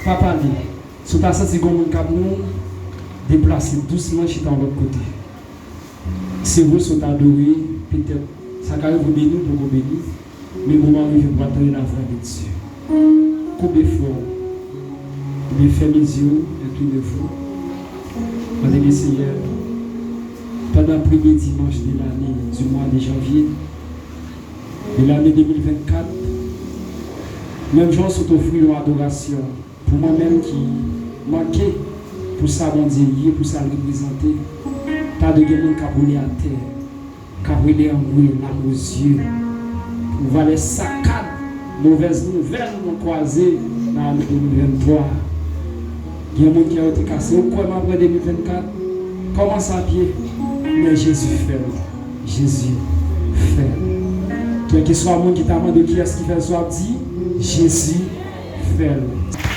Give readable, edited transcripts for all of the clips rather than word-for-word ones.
Papa dit, si tu as senti que nous déplacer doucement chez ton autre côté. C'est vous qui avez adoré, peut-être, ça va vous bénir pour vous bénir, mais le moment où je vais attendre la voix de Dieu. Combien de fois, je vais faire mes yeux et tout de fois. Madame Seigneur, pendant le premier dimanche de l'année, du mois de janvier, de l'année 2024, même gens sont offrir leur adoration pour moi-même qui manquais pour ça, mon Dieu, pour ça représenter. Pas de gens qui ont roulé à terre, qui ont roulé en bruit, larmes aux yeux, pour voir les saccades, mauvaises nouvelles nous croiser dans l'année 2023. Il y a des gens qui ont été cassés. Au cours de 2024, commence à pied. Mais Jésus fait. Jésus fait. Toi qui sois monde qui t'a demandé qui est-ce qui fait soit dit, Jésus fait.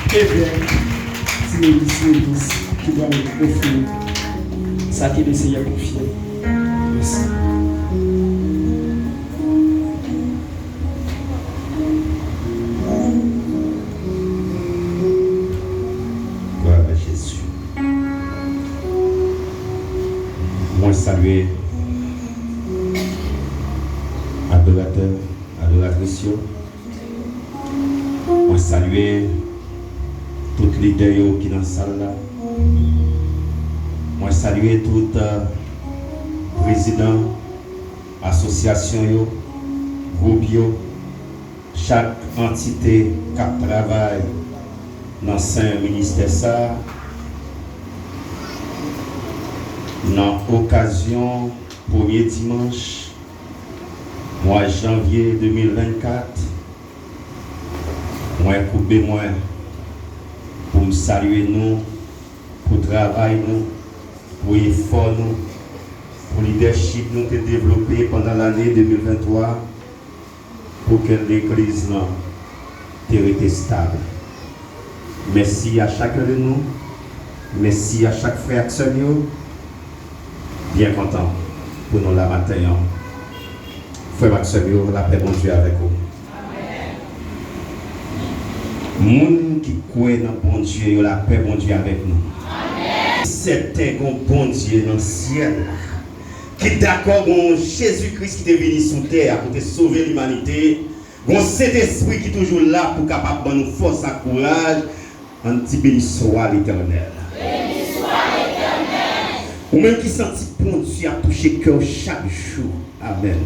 Et bien, c'est l'église qui doit nous offrir. Ça qui est le Seigneur confié. Merci. Gloire à Jésus. Moi saluer adorateur, adoratrice. Moi saluer toutes les leaders qui sont dans la salle là. Moi saluer tout président, association, groupe, chaque entité qui travaille dans Saint ministère ça, dans l'occasion, premier dimanche, mois de janvier 2024, moi couper moi pour me saluer nous, pour travail nous, pour effort nous, pour leadership nous te développé pendant l'année 2023 pour que l'église te reste stable. Merci à chacun de nous, merci à chaque frère et sœur, bien content pour nous la matin. Frère Maxime, la paix bon Dieu avec vous. Moun qui croit dans bon Dieu, la paix bon Dieu avec nous. C'était un bon Dieu dans le ciel, qui est d'accord avec Jésus-Christ qui est venu sur terre pour te sauver l'humanité. Bon cet esprit qui est toujours là pour capable de nous force et courage. Un petit béni soit l'Éternel. Béni soit l'Éternel. Ou même qui sentit bon Dieu à toucher cœur chaque jour. Amen.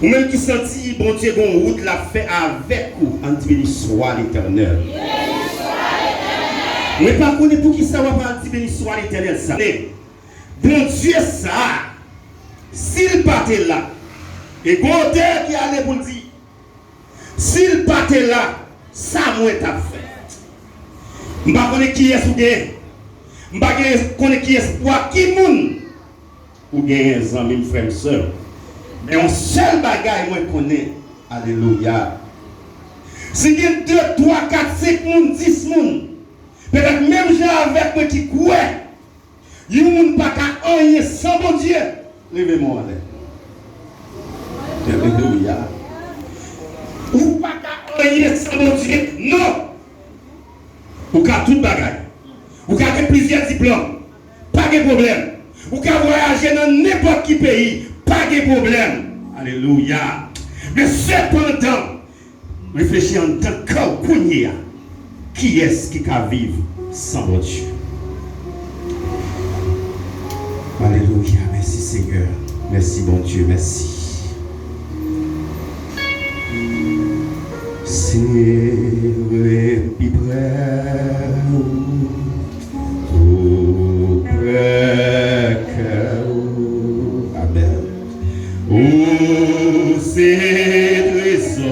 Ou même qui sentit bon Dieu qu'on route la fait avec vous. Un petit béni soit l'Éternel. Béni soit l'Éternel. Mais par contre pour qui ça va pas un petit béni soit l'Éternel ça. Bon Dieu ça. S'il partait là. Et Gonder qui allait pour dire. S'il partait là. Ça moi t'a fait. Je ne sais pas qui est-ce ou gagne. Je ne sais pas qui est-ce qui moun ou gagne des amis, frères et sœurs. Mais un seul bagage moi connais. Alléluia. Si il y a 2, 3, 4, 5 moun, 10 moun, peut-être même gens avec moi qui croient, il n'y a pas qu'à rien sans bon Dieu. Levez-moi. Alléluia. Ou pas qu'à rien sans bon Dieu. Non. Ou qu'à tout bagaille. Ou qu'à faire plusieurs diplômes. Pas de problème. Ou qu'à voyager dans n'importe quel pays. Pas de problème. Alléluia. Mais cependant, réfléchis en tant que qui est-ce qui va vivre sans votre Dieu? Alléluia. Merci Seigneur. Merci bon Dieu. Merci. C'est plus près, tout près que Amen. Oh, c'est trésor,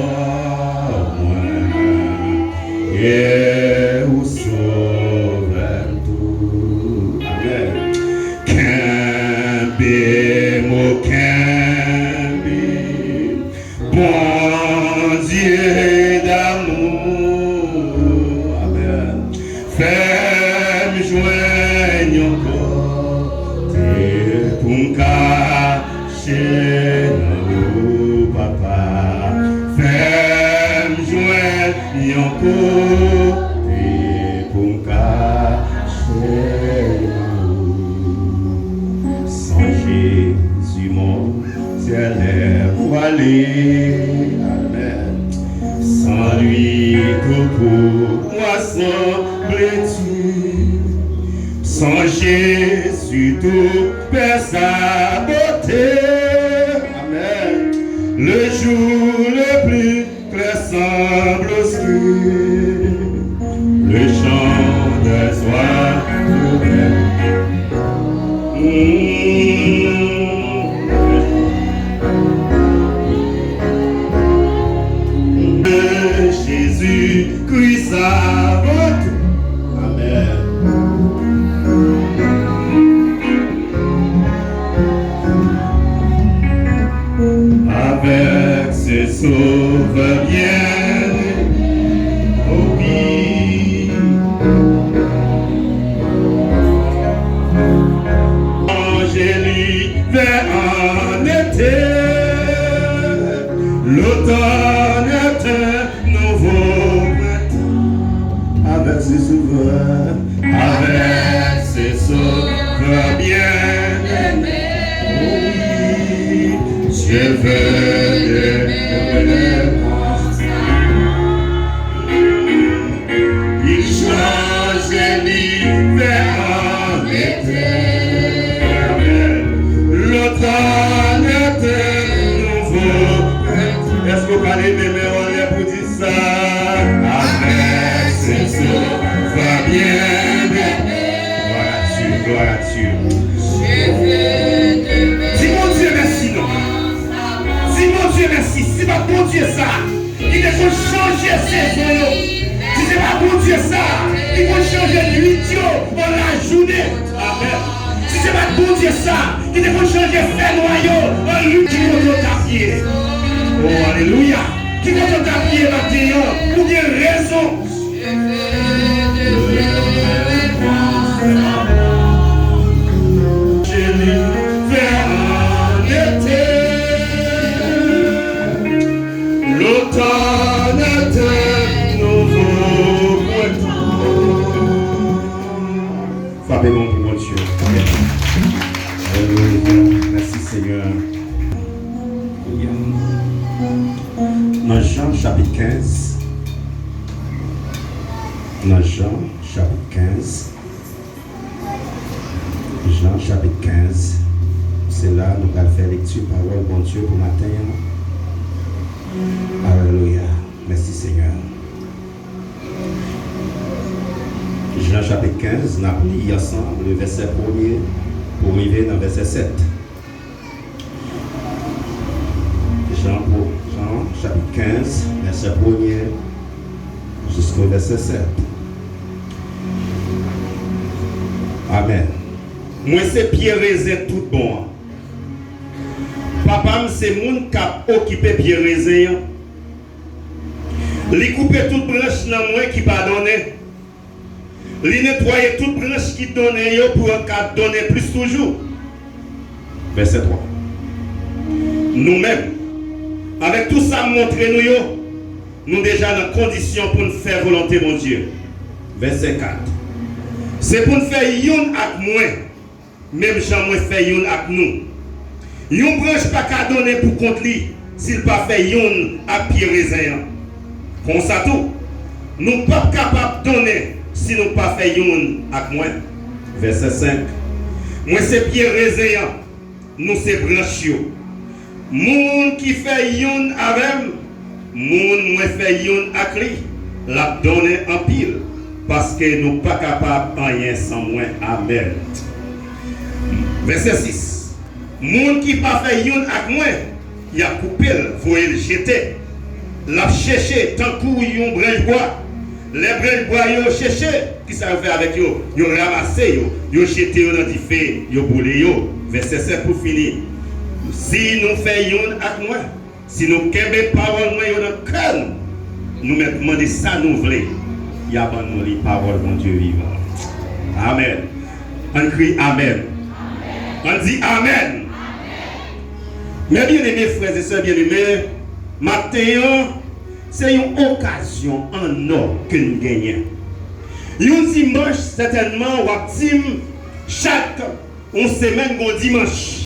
et où sauve tout. Amen. Qu'un bémot, bon Dieu d'amour, amen. Fais-moi joindre encore pour me cacher nous, papa. Fais-moi joindre encore pour me cacher nous. Sans Jésus, mon ciel est voilé. Sans lui, tout pour moi semble-t-il. Sans Jésus, tout perd sa beauté. Amen. Le jour le plus clair semble obscur. Le chant de soir ouvert. Jésus-Christ avant tout. Amen. Avec ses sauveurs bien-aimés, oh oui. Angélique vers en été, l'automne est un nouveau printemps. Avec ses sauveurs, bien-aimés, oh oui, je veux il change l'hiver en été. L'automne est un nouveau printemps. Est-ce que vous parlez de mes pour dire ça? Avec ses sauveurs. Gloire à Dieu. Dis mon Dieu merci, non. Dis mon Dieu merci. Si pas bon Dieu ça, il faut changer saison. Si c'est pas bon Dieu ça, il faut changer nuit dans la journée. Amen. Si c'est pas bon Dieu ça, il faut changer fait noyau en lutte qui va t'appuyer. Oh alléluia. Qui va t'appuyer maintenant pour bien raison. L'automne est nouveau printemps. Frappez-moi pour mon Dieu. Alléluia. Merci Seigneur. Dans Jean chapitre 15. Dans Jean chapitre 15. Jean chapitre 15. C'est là nous allons faire lecture parole bon Dieu pour matin. Alléluia. Merci Seigneur. Jean chapitre 15, nous avons lu ensemble le verset 1er pour arriver dans le verset 7. Jean chapitre 15, verset 1er jusqu'au verset 7. Amen. Moi c'est Pierre raisin tout bon. Papa, c'est moun qui a occupé Pierre raisin. Li couper toute branche dans moi qui pas donné. Li nettoyer toute branche qui donne pour qu'à donner plus toujours. Verset 3. Nous-mêmes, avec tout ça montré nous déjà dans condition pour nous faire volonté mon Dieu. Verset 4. C'est pour nous faire yon avec moi. Même Jean moi fait yon avec nous. Yon branche pas qu'à donner pour contre lui s'il pas fait yon à Pierre raisin. Comme ça tout, nous pas capables de donner si nous pas fait yon avec moi. Verset 5. Moi c'est Pierre raisin, nous c'est branche yo. Moun qui fait yon avec moun moi fait yon avec lui, l'a donner en pile parce que nous pas capables rien sans moi. Amen. Verset 6. Moun qui pas fait yon avec moi, il a coupé, voyez le jeter. L'a cherché tant que yon branche bois. Les branches bois yo cherché, qui ça fait avec yo? Yo ramassé yo jeté yo dans du feu, yo boulé yo. Verset 7 pour finir. Si nous faisons avec moi, si nous kembe parole moi yo dans cœur, nous mettons demander ça nous voulons. Il y a bon les paroles mon Dieu vivant. Amen. On crie amen. On dit amen. Mes bien-aimés frères et sœurs bien-aimés, matin, c'est une occasion en or que nous gagnons. Un dimanche, certainement, on va chaque semaine, un dimanche.